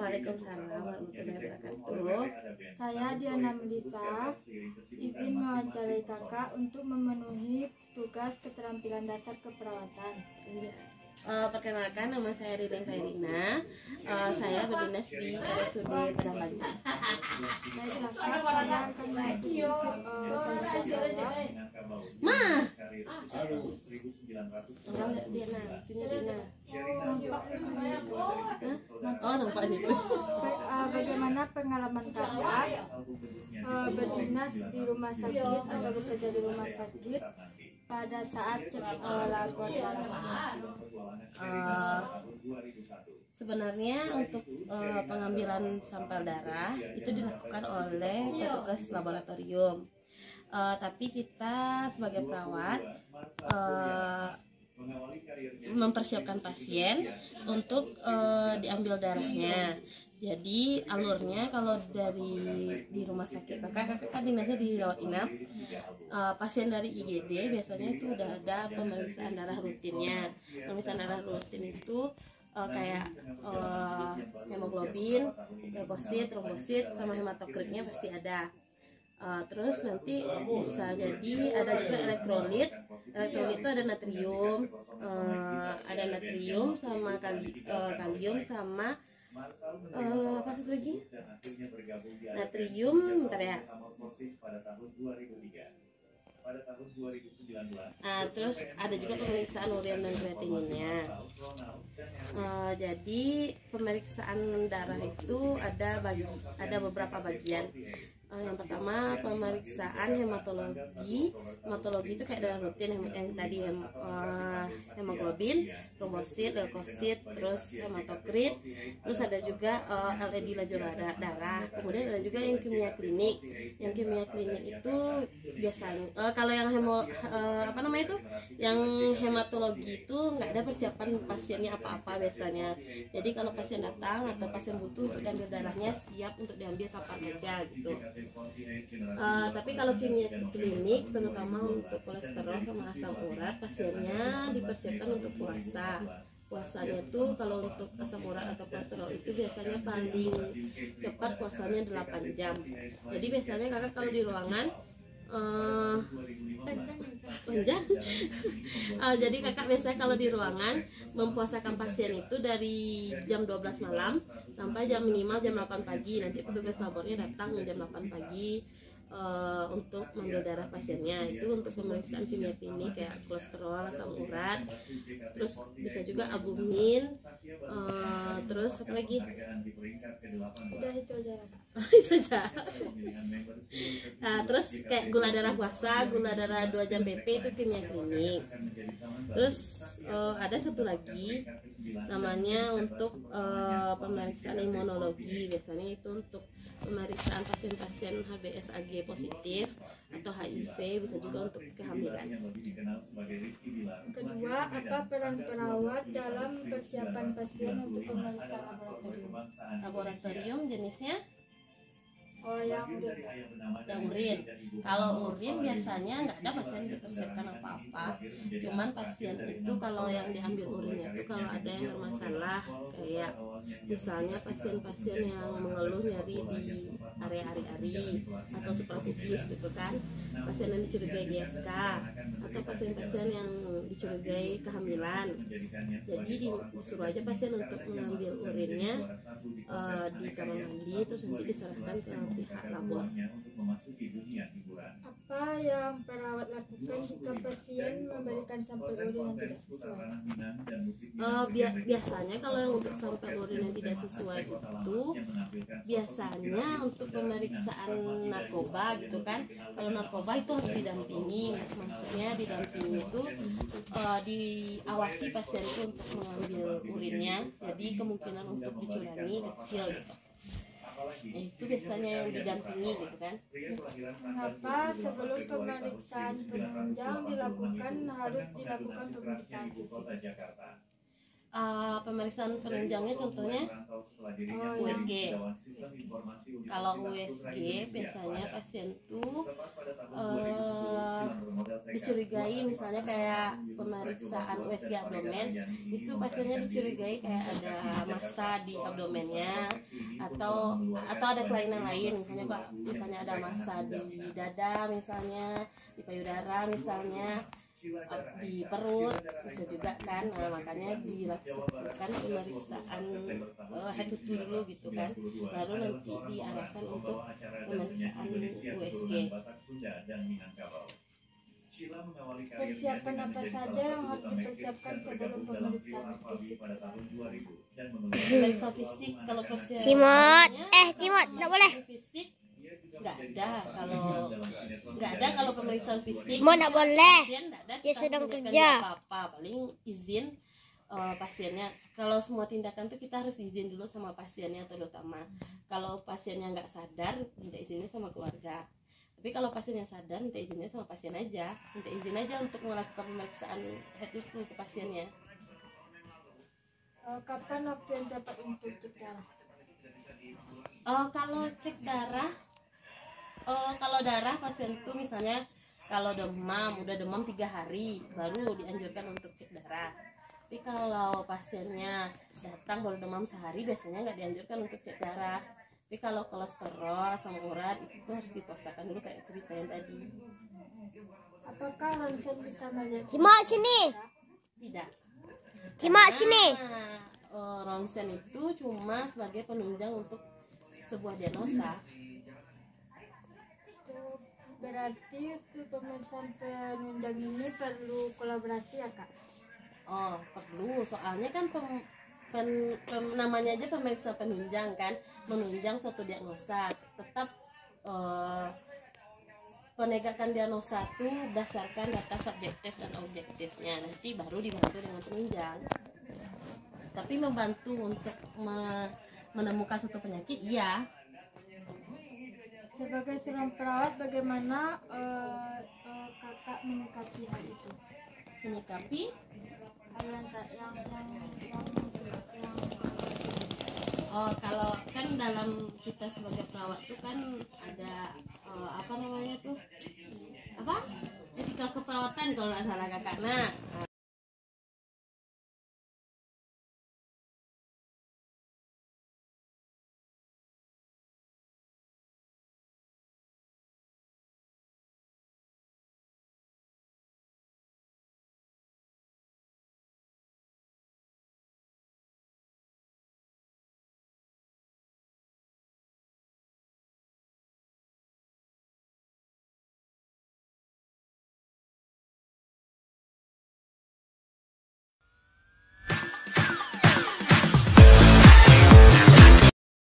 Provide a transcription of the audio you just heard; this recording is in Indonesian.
Waalaikumsalam warahmatullahi wabarakatuh. Saya Diana Melisa, izin mewawancarai kakak untuk memenuhi tugas keterampilan dasar keperawatan. Perkenalkan, nama saya Ririn Khairina. Saya berdinas di RSUD Padang Bagi. Baiklah, saya akan mengisi Mah, orang nggak Diana, itunya Diana. Oh, nampak itu. bagaimana pengalaman kakak berdinas di rumah sakit atau bekerja di rumah sakit pada saat laboratorium? Sebenarnya untuk pengambilan sampel darah itu dilakukan oleh petugas laboratorium. Tapi kita sebagai perawat mempersiapkan pasien untuk diambil darahnya. Jadi alurnya kalau di rumah sakit kakak kan dinasnya di rawat inap, pasien dari IGD biasanya itu udah ada pemeriksaan darah rutinnya. Pemeriksaan darah rutin itu kayak hemoglobin, leukosit, trombosit, sama hematokritnya pasti ada. Terus nanti bisa jadi ada juga elektrolit. Elektrolit itu ada natrium sama kalium sama apa satu lagi? Natrium, bentar ya. Terus ada juga pemeriksaan urin dan kreatininnya. Jadi pemeriksaan darah itu ada beberapa bagian. Yang pertama pemeriksaan hematologi. Hematologi itu kayak darah rutin yang tadi hemoglobin, trombosit, leukosit, terus hematokrit. Terus ada juga LED lajur darah. Kemudian ada juga yang kimia klinik. Yang kimia klinik itu biasanya kalau yang yang hematologi itu nggak ada persiapan pasiennya apa-apa biasanya. Jadi kalau pasien datang atau pasien butuh untuk diambil darahnya, siap untuk diambil kapan aja gitu. Tapi kalau kimia klinik terutama untuk kolesterol sama asam urat, pasiennya dipersiapkan untuk puasa. Puasanya tuh kalau untuk asam urat atau kolesterol itu biasanya paling cepat puasanya 8 jam. Jadi biasanya kakak kalau di ruangan panjang. Jadi kakak biasanya kalau di ruangan mempuasakan pasien itu dari jam 12 malam sampai minimal jam 8 pagi. Nanti petugas labornya datang jam 8 pagi untuk mengambil darah pasiennya. Itu untuk pemeriksaan kimia klinik kayak kolesterol, asam urat, terus bisa juga albumin, terus apa lagi? Udah itu aja. Itu aja. Terus kayak gula darah puasa, gula darah 2 jam BP itu kimia klinik. Terus ada satu lagi namanya untuk pemeriksaan imunologi. Biasanya itu untuk pemeriksaan pasien-pasien HBsAg positif atau HIV, bisa juga untuk kehamilan. Kedua, apa peran perawat dalam persiapan pasien untuk pemeriksaan laboratorium? Laboratorium jenisnya yang urin. Kalau urin biasanya nggak ada pasien dipersiapkan apa-apa. Cuman pasien itu kalau yang diambil urinnya itu kalau ada yang bermasalah, kayak misalnya pasien-pasien yang mengeluh nyeri di area ari-ari atau suprapubis gitu kan, pasien yang dicurigai GSK atau pasien-pasien yang dicurigai kehamilan. Jadi disuruh aja pasien untuk mengambil urinnya di kamar mandi, terus nanti diserahkan ke pihak labor. Apa yang perawat lakukan jika pasien memberikan sampel urin yang tidak sesuai? Biasanya kalau yang untuk sampel urin yang tidak sesuai itu biasanya untuk pemeriksaan narkoba gitu kan. Kalau narkoba itu harus didampingi, maksudnya didampingi itu diawasi pasien itu untuk mengambil urinnya. Jadi kemungkinan untuk dicurangi kecil gitu. Itu biasanya yang didampingi gitu kan. Mengapa sebelum pemeriksaan penunjang dilakukan harus dilakukan pemeriksaan fisik? pemeriksaan penunjangnya contohnya USG. Kalau USG biasanya pasien tuh dicurigai, misalnya kayak pemeriksaan USG abdomen, itu pasiennya dicurigai kayak ada massa di abdomennya atau ada kelainan lain, misalnya ada massa di dada, misalnya di payudara, misalnya di perut, bisa juga kan. Nah, makanya dilakukan pemeriksaan head to toe dulu gitu kan, baru nanti diarahkan untuk pemeriksaan USG. Persiapan apa saja yang harus dipersiapkan sebelum pemeriksaan fisik? Pemeriksaan fisik, kalau persiapan Cimot, nggak boleh. Fisik nggak ada kalau pemeriksaan fisik. Mau nggak boleh. Dia sedang kerja. Apa-apa, paling izin pasiennya. Kalau semua tindakan tuh kita harus izin dulu sama pasiennya terutama. Kalau pasiennya nggak sadar, minta izinnya sama keluarga. Tapi kalau pasiennya sadar, minta izinnya sama pasien aja. Minta izin aja untuk melakukan pemeriksaan head to toe ke pasiennya. Kapan waktu yang tepat untuk cek darah? Kalau cek darah, kalau darah pasien tuh misalnya kalau udah demam 3 hari baru dianjurkan untuk cek darah. Tapi kalau pasiennya datang baru demam sehari, biasanya nggak dianjurkan untuk cek darah. Tapi kalau kolesterol, asam urat itu tuh harus diperiksakan dulu kayak ceritain tadi. Apakah ronsen bisa melihat? Cimot sini. Tidak. Cimot sini. Ronsen itu cuma sebagai penunjang untuk sebuah diagnosa. Berarti untuk pemeriksaan penunjang ini perlu kolaborasi ya Kak? Oh, perlu, soalnya kan namanya aja pemeriksa penunjang kan, menunjang suatu diagnosa. Tetap penegakan diagnosa itu berdasarkan data subjektif dan objektifnya, nanti baru dibantu dengan penunjang. Tapi membantu untuk menemukan suatu penyakit, iya. Sebagai seorang perawat, bagaimana kakak menyikapi hal itu? Menyikapi Yang kalau kan dalam kita sebagai perawat tuh kan ada apa namanya tuh, etika keperawatan kalau nggak salah kakak. Nah,